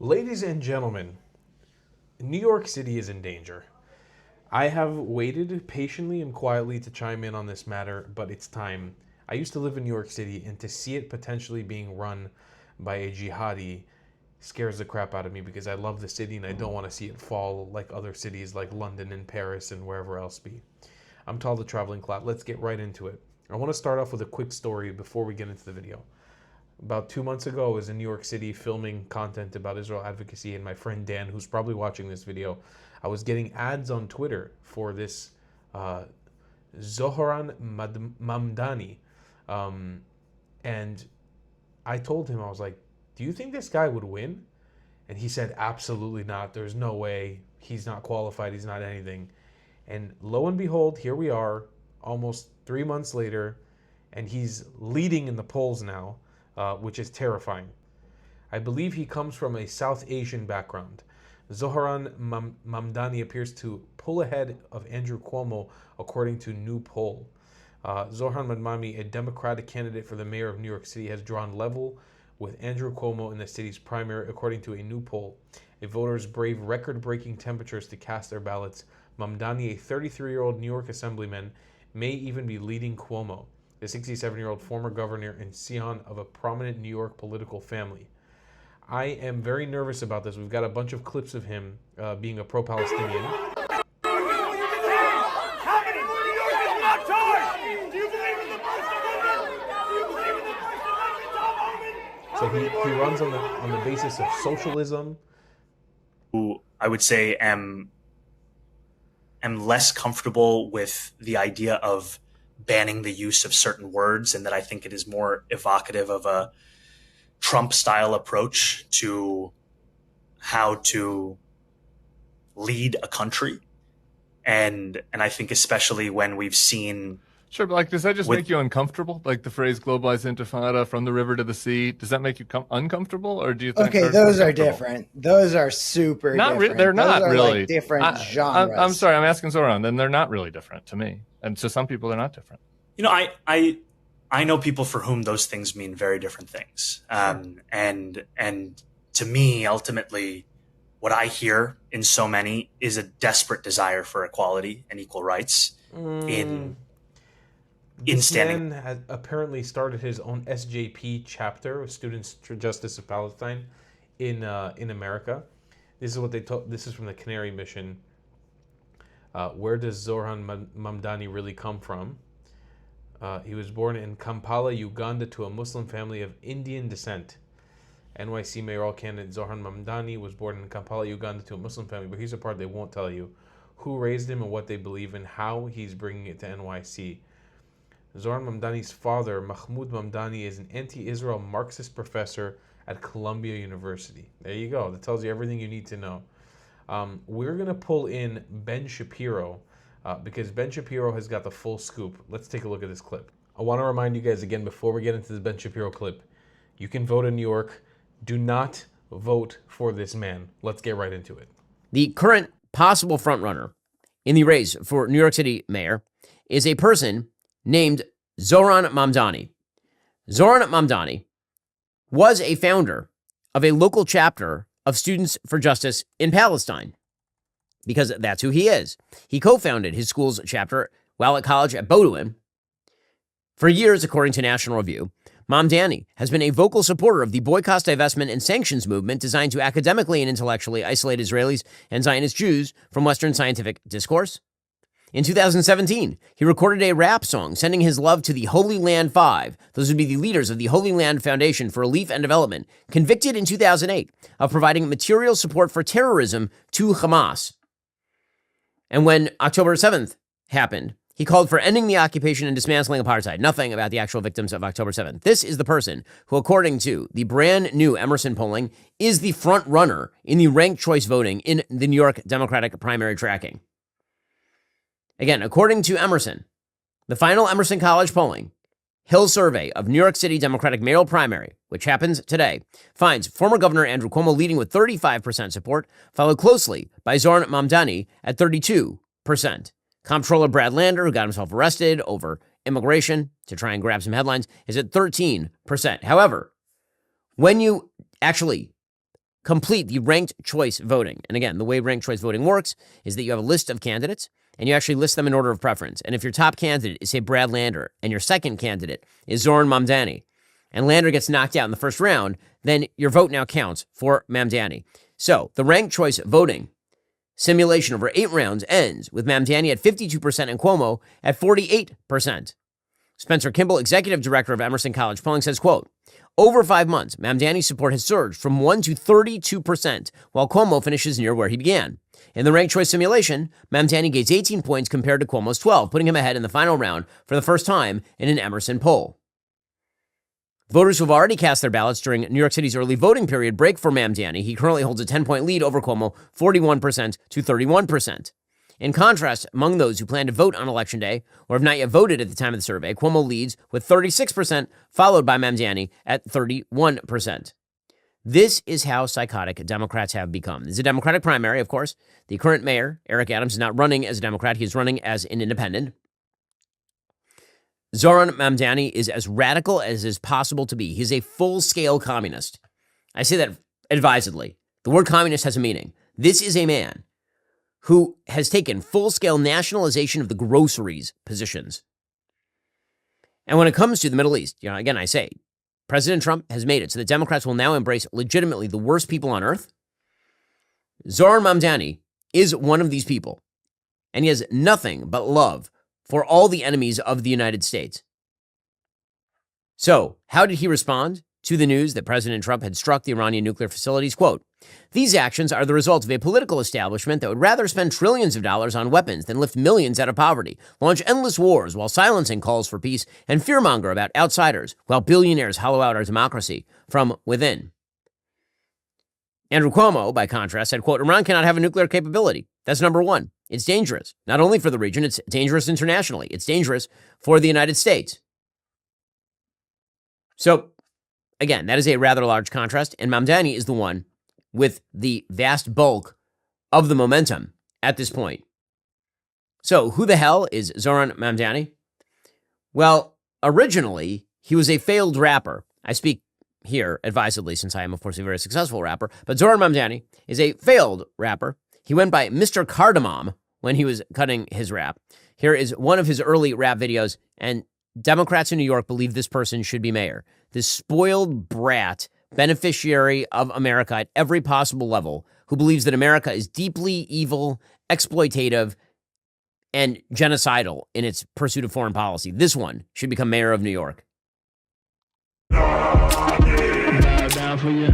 Ladies and gentlemen, New York City is in danger. I have waited patiently and quietly to chime in on this matter, but it's time. I used to live in New York City, and to see it potentially being run by a jihadi scares the crap out of me because I love the city and I don't want to see it fall like other cities like London and Paris and wherever else be. I'm Tal the Traveling Clot. Let's get right into it. I want to start off with a quick story before we get into the video. About 2 months ago, I was in New York City filming content about Israel advocacy, and my friend Dan, who's probably watching this video, I was getting ads on Twitter for this Zoran Mamdani. And I told him, I was like, do you think this guy would win? And he said, absolutely not. There's no way. He's not qualified. He's not anything. And lo and behold, here we are, almost 3 months later, and he's leading in the polls now. Which is terrifying. I believe he comes from a South Asian background. Zoran Mamdani appears to pull ahead of Andrew Cuomo, according to new poll. Zoran Mamdani, a Democratic candidate for the mayor of New York City, has drawn level with Andrew Cuomo in the city's primary, according to a new poll. If voters brave record-breaking temperatures to cast their ballots, Mamdani, a 33-year-old New York assemblyman, may even be leading Cuomo, the 67-year-old former governor and scion of a prominent New York political family. I am very nervous about this. We've got a bunch of clips of him being a pro-Palestinian. So he runs on the basis of socialism. Who I would say am less comfortable with the idea of banning the use of certain words, and that I think it is more evocative of a Trump-style approach to how to lead a country. And I think especially when we've seen... Sure, but does that just make you uncomfortable? Like the phrase globalized intifada, from the river to the sea, does that make you uncomfortable? Or do you think... Okay, those are different. Those are super different. They're not really. Like different genres. I'm sorry, I'm asking Zoran. Then they're not really different to me. And to some people, they're not different. You know, I know people for whom those things mean very different things. And to me, ultimately, what I hear in so many is a desperate desire for equality and equal rights in standing. Man has apparently started his own SJP chapter, Students for Justice of Palestine, in America. This is what they told. This is from the Canary Mission. Where does Zoran Mamdani really come from? He was born in Kampala, Uganda, to a Muslim family of Indian descent. NYC mayoral candidate Zoran Mamdani was born in Kampala, Uganda, to a Muslim family, but here's the part they won't tell you: who raised him and what they believe and how he's bringing it to NYC. Zoran Mamdani's father, Mahmoud Mamdani, is an anti-Israel Marxist professor at Columbia University. There you go. That tells you everything you need to know. We're going to pull in Ben Shapiro because Ben Shapiro has got the full scoop. Let's take a look at this clip. I want to remind you guys again, before we get into this Ben Shapiro clip, you can vote in New York. Do not vote for this man. Let's get right into it. The current possible frontrunner in the race for New York City mayor is a person named Zoran Mamdani. Zoran Mamdani was a founder of a local chapter of Students for Justice in Palestine, because that's who he is. He co-founded his school's chapter while at college at Bowdoin. For years, according to National Review, Mamdani has been a vocal supporter of the boycott, divestment, and sanctions movement designed to academically and intellectually isolate Israelis and Zionist Jews from Western scientific discourse. In 2017, he recorded a rap song sending his love to the Holy Land Five. Those would be the leaders of the Holy Land Foundation for Relief and Development, convicted in 2008 of providing material support for terrorism to Hamas. And when October 7th happened, he called for ending the occupation and dismantling apartheid. Nothing about the actual victims of October 7th. This is the person who, according to the brand new Emerson polling, is the front runner in the ranked choice voting in the New York Democratic primary tracking. Again, according to Emerson, the final Emerson College polling, Hill survey of New York City Democratic mayoral primary, which happens today, finds former Governor Andrew Cuomo leading with 35% support, followed closely by Zoran Mamdani at 32%. Comptroller Brad Lander, who got himself arrested over immigration to try and grab some headlines, is at 13%. However, when you actually complete the ranked choice voting. And again, the way ranked choice voting works is that you have a list of candidates and you actually list them in order of preference. And if your top candidate is, say, Brad Lander, and your second candidate is Zoran Mamdani, and Lander gets knocked out in the first round, then your vote now counts for Mamdani. So the ranked choice voting simulation over 8 rounds ends with Mamdani at 52% and Cuomo at 48%. Spencer Kimball, executive director of Emerson College Polling, says, quote, over 5 months, Mamdani's support has surged from 1 to 32%, while Cuomo finishes near where he began. In the ranked choice simulation, Mamdani gains 18 points compared to Cuomo's 12, putting him ahead in the final round for the first time in an Emerson poll. Voters who have already cast their ballots during New York City's early voting period break for Mamdani. He currently holds a 10-point lead over Cuomo, 41% to 31%. In contrast, among those who plan to vote on Election Day or have not yet voted at the time of the survey, Cuomo leads with 36%, followed by Mamdani at 31%. This is how psychotic Democrats have become. This is a Democratic primary, of course. The current mayor, Eric Adams, is not running as a Democrat. He is running as an independent. Zoran Mamdani is as radical as is possible to be. He's a full-scale communist. I say that advisedly. The word communist has a meaning. This is a man who has taken full-scale nationalization of the groceries positions. And when it comes to the Middle East, again, I say, President Trump has made it so that Democrats will now embrace legitimately the worst people on earth. Zoran Mamdani is one of these people, and he has nothing but love for all the enemies of the United States. So, how did he respond to the news that President Trump had struck the Iranian nuclear facilities? Quote, these actions are the result of a political establishment that would rather spend trillions of dollars on weapons than lift millions out of poverty, launch endless wars while silencing calls for peace, and fearmonger about outsiders while billionaires hollow out our democracy from within. Andrew Cuomo, by contrast, said, quote, Iran cannot have a nuclear capability. That's number one. It's dangerous, not only for the region, it's dangerous internationally. It's dangerous for the United States. So, again, that is a rather large contrast, and Mamdani is the one with the vast bulk of the momentum at this point. So, who the hell is Zoran Mamdani? Well, originally, he was a failed rapper. I speak here advisedly since I am, of course, a very successful rapper, but Zoran Mamdani is a failed rapper. He went by Mr. Cardamom when he was cutting his rap. Here is one of his early rap videos, and Democrats in New York believe this person should be mayor. This spoiled brat, beneficiary of America at every possible level, who believes that America is deeply evil, exploitative, and genocidal in its pursuit of foreign policy. This one should become mayor of New York. Down for you.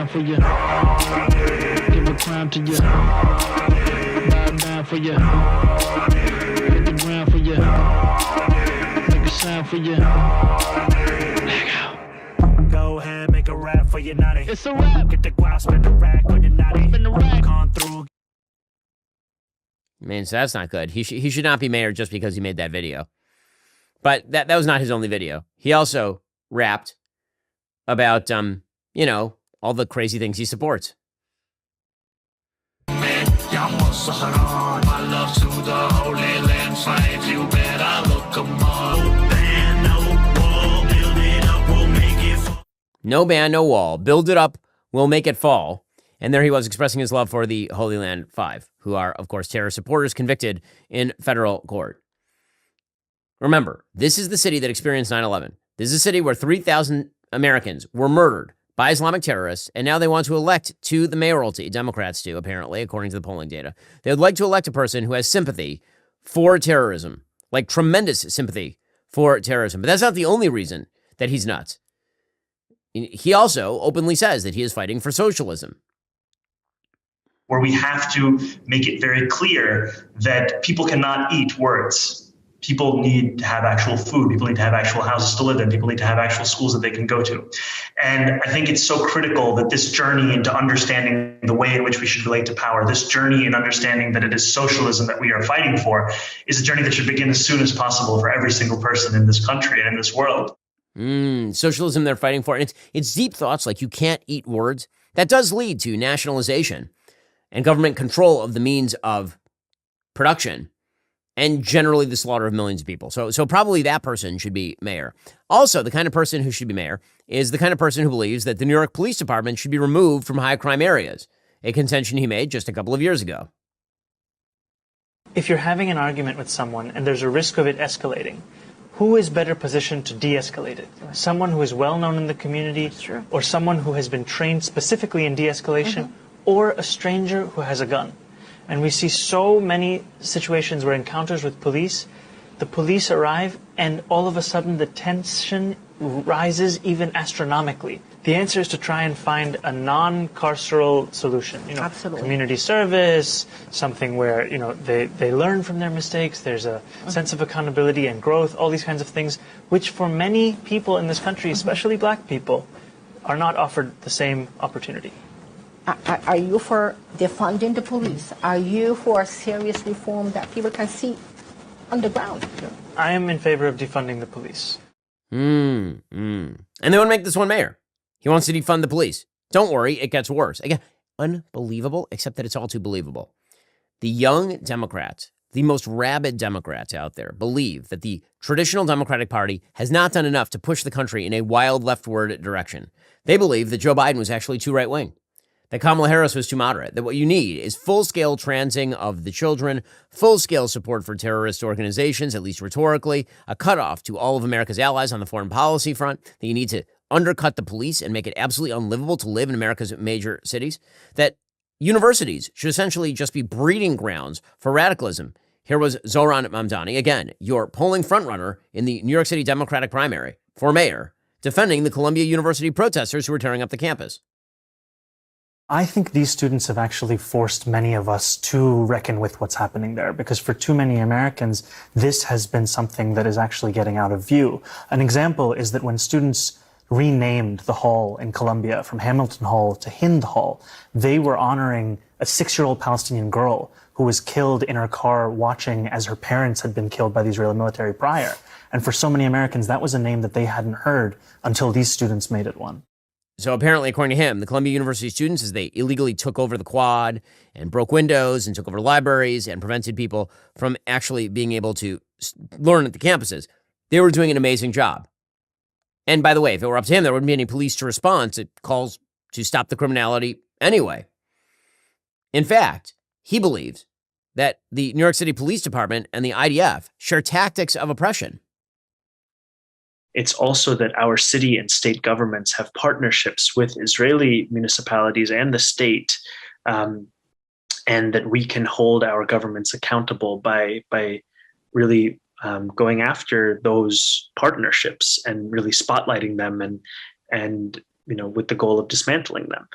For you, give a crime to you, bow down for you, hit the ground for you, make a sound for you. Go ahead, make a rap for you, naughty. It's a rap. Get the glass, spin the rack on your naughty. Spin the rack. Gone through. Man, so that's not good. He should not be mayor just because he made that video. But that was not his only video. He also rapped about all the crazy things he supports. No ban, no wall. Build it up, we'll make it fall. And there he was expressing his love for the Holy Land Five, who are, of course, terror supporters convicted in federal court. Remember, this is the city that experienced 9/11. This is a city where 3,000 Americans were murdered by Islamic terrorists, and now they want to elect to the mayoralty. Democrats do, apparently, according to the polling data. They would like to elect a person who has sympathy for terrorism, like tremendous sympathy for terrorism. But that's not the only reason that he's nuts. He also openly says that he is fighting for socialism. Where we have to make it very clear that people cannot eat words. People need to have actual food. People need to have actual houses to live in. People need to have actual schools that they can go to. And I think it's so critical that this journey into understanding the way in which we should relate to power, this journey in understanding that it is socialism that we are fighting for, is a journey that should begin as soon as possible for every single person in this country and in this world. Socialism they're fighting for. And it's deep thoughts like you can't eat words. That does lead to nationalization and government control of the means of production. and generally the slaughter of millions of people. So probably that person should be mayor. Also, the kind of person who should be mayor is the kind of person who believes that the New York Police Department should be removed from high crime areas, a contention he made just a couple of years ago. If you're having an argument with someone and there's a risk of it escalating, who is better positioned to de-escalate it? Someone who is well known in the community, or someone who has been trained specifically in de-escalation, or a stranger who has a gun? And we see so many situations where encounters with police, the police arrive and all of a sudden the tension rises even astronomically. The answer is to try and find a non-carceral solution. Absolutely. Community service, something where, they learn from their mistakes, there's a sense of accountability and growth, all these kinds of things, which for many people in this country, especially black people, are not offered the same opportunity. Are you for defunding the police? Are you for serious reform that people can see on the ground? I am in favor of defunding the police. And they want to make this one mayor. He wants to defund the police. Don't worry, it gets worse. Again, unbelievable, except that it's all too believable. The young Democrats, the most rabid Democrats out there, believe that the traditional Democratic Party has not done enough to push the country in a wild leftward direction. They believe that Joe Biden was actually too right-wing, that Kamala Harris was too moderate, that what you need is full-scale transing of the children, full-scale support for terrorist organizations, at least rhetorically, a cutoff to all of America's allies on the foreign policy front, that you need to undercut the police and make it absolutely unlivable to live in America's major cities, that universities should essentially just be breeding grounds for radicalism. Here was Zoran Mamdani, again, your polling frontrunner in the New York City Democratic primary for mayor, defending the Columbia University protesters who were tearing up the campus. I think these students have actually forced many of us to reckon with what's happening there, because for too many Americans, this has been something that is actually getting out of view. An example is that when students renamed the hall in Columbia from Hamilton Hall to Hind Hall, they were honoring a 6-year-old Palestinian girl who was killed in her car watching as her parents had been killed by the Israeli military prior. And for so many Americans, that was a name that they hadn't heard until these students made it one. So apparently, according to him, the Columbia University students, as they illegally took over the quad and broke windows and took over libraries and prevented people from actually being able to learn at the campuses, they were doing an amazing job. And by the way, if it were up to him, there wouldn't be any police to respond to calls to stop the criminality anyway. In fact, he believes that the New York City Police Department and the IDF share tactics of oppression. It's also that our city and state governments have partnerships with Israeli municipalities and the state, and that we can hold our governments accountable by really going after those partnerships and really spotlighting them and with the goal of dismantling them.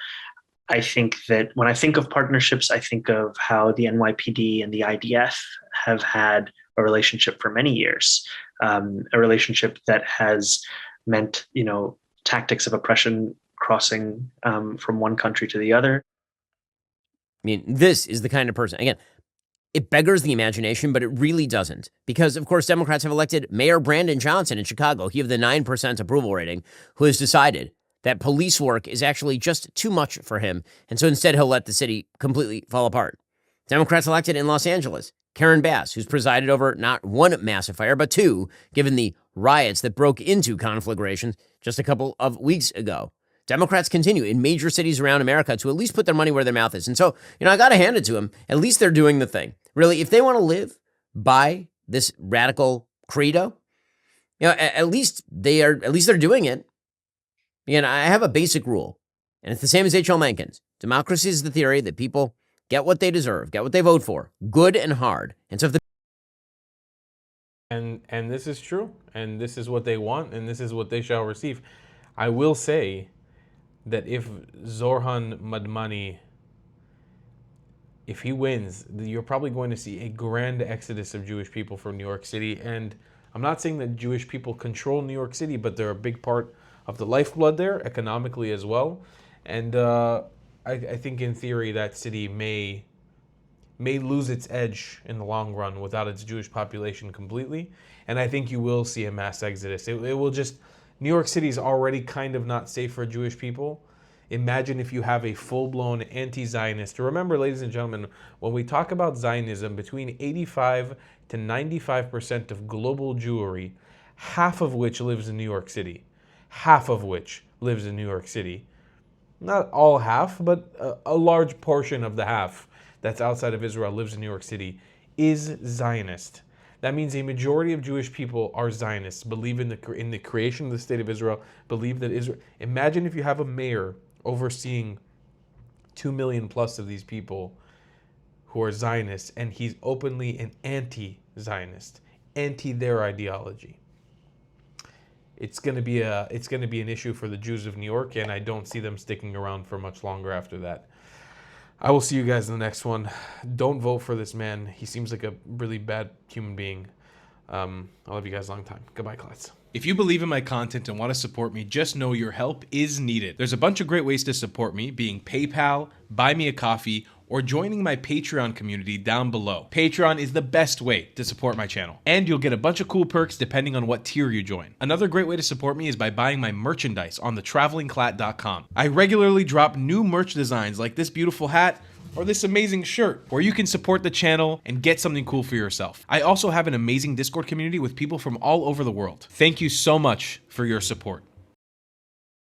I think that when I think of partnerships, I think of how the NYPD and the IDF have had a relationship for many years, a relationship that has meant, tactics of oppression crossing from one country to the other. I mean, this is the kind of person, again, it beggars the imagination, but it really doesn't. Because, of course, Democrats have elected Mayor Brandon Johnson in Chicago, he of the 9% approval rating, who has decided that police work is actually just too much for him, and so instead he'll let the city completely fall apart. Democrats elected in Los Angeles Karen Bass, who's presided over not one massive fire, but two, given the riots that broke into conflagrations just a couple of weeks ago. Democrats continue in major cities around America to at least put their money where their mouth is. And so, I got to hand it to them. At least they're doing the thing. Really, if they want to live by this radical credo, at least they're doing it. Again, I have a basic rule, and it's the same as H.L. Mencken's. Democracy is the theory that people get what they deserve, get what they vote for, good and hard. And so if the and this is true, and this is what they want, and this is what they shall receive. I will say that if Zoran Mamdani, if he wins, you're probably going to see a grand exodus of Jewish people from New York City. And I'm not saying that Jewish people control New York City, but they're a big part of the lifeblood there, economically as well. And I think in theory that city may lose its edge in the long run without its Jewish population completely. And I think you will see a mass exodus. It will just, New York City is already kind of not safe for Jewish people. Imagine if you have a full-blown anti-Zionist. Remember, ladies and gentlemen, when we talk about Zionism, between 85 to 95% of global Jewry, half of which lives in New York City. Half of which lives in New York City. Not all half, but a large portion of the half that's outside of Israel lives in New York City is Zionist. That means a majority of Jewish people are Zionists, believe in the creation of the state of Israel, believe that Israel. Imagine if you have a mayor overseeing 2 million plus of these people who are Zionists, and he's openly an anti-Zionist, anti their ideology. It's going to be an issue for the Jews of New York, and I don't see them sticking around for much longer after that. I will see you guys in the next one. Don't vote for this man. He seems like a really bad human being. I love you guys a long time. Goodbye, class. If you believe in my content and want to support me, just know your help is needed. There's a bunch of great ways to support me, being PayPal, Buy Me a Coffee, or joining my Patreon community down below. Patreon is the best way to support my channel, and you'll get a bunch of cool perks depending on what tier you join. Another great way to support me is by buying my merchandise on thetravelingclat.com. I regularly drop new merch designs like this beautiful hat, or this amazing shirt, where you can support the channel and get something cool for yourself. I also have an amazing Discord community with people from all over the world. Thank you so much for your support.